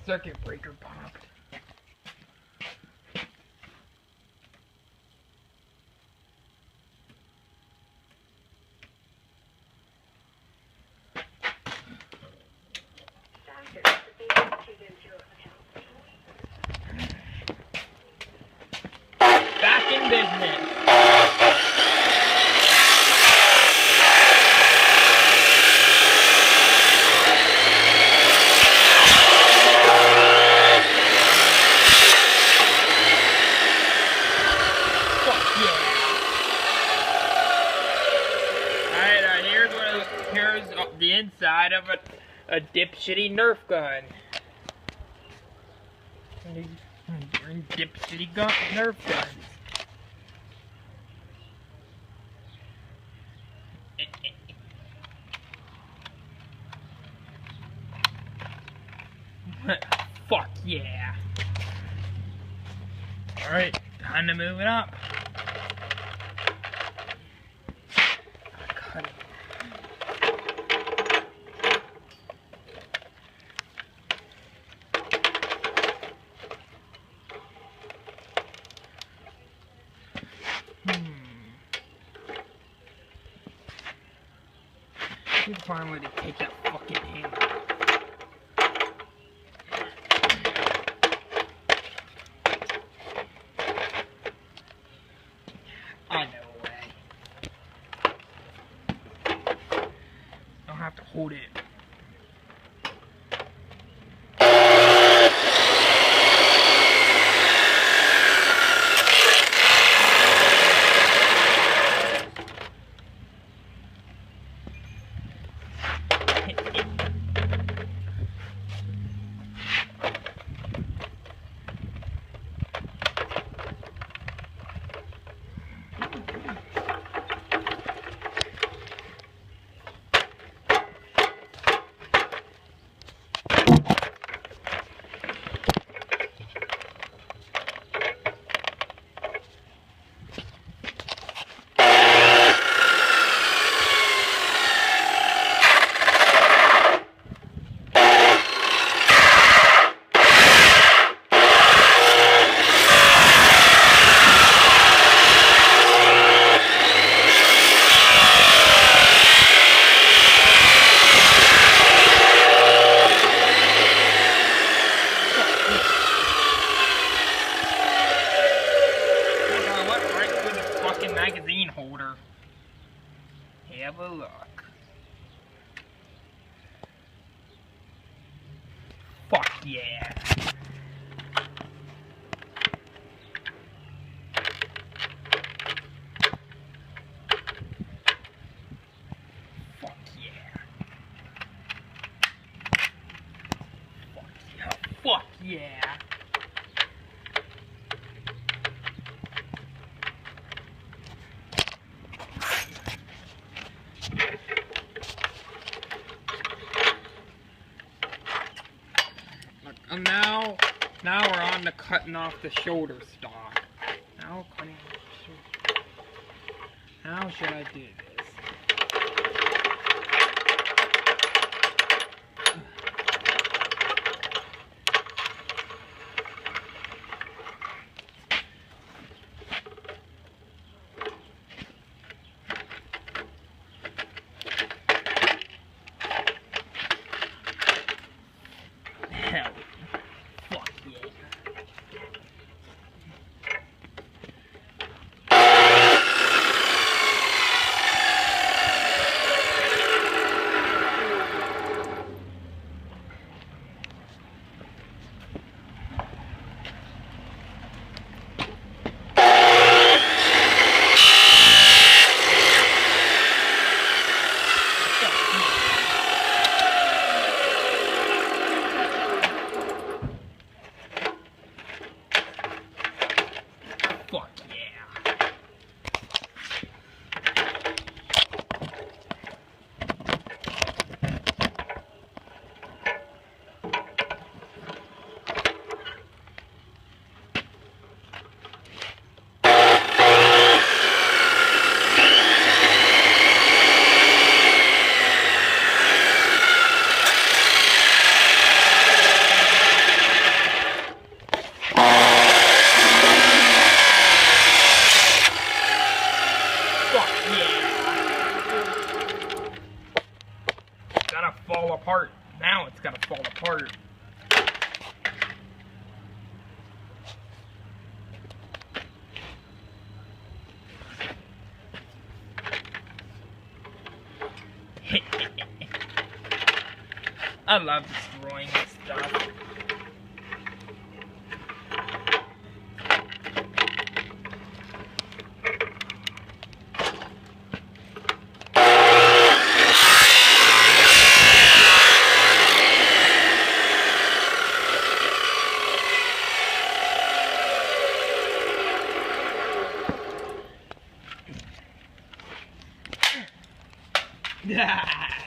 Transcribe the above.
circuit breaker popped. Back in business. Here's the inside of a dipshitty Nerf gun. Dipshitty Nerf guns. Fuck yeah. Alright, time to move it up. Cut it. I need to find a way to take that fucking hammer. I know a way. I'll have to hold it. Magazine holder. Have a look. Fuck yeah. Fuck yeah. Fuck yeah. Fuck yeah. Now we're on to cutting off the shoulder stock. Now cutting off the shoulder. How should I do this? Hell. Fuck yeah. gotta fall apart. Now it's gotta fall apart. I love destroying this stuff. Yeah.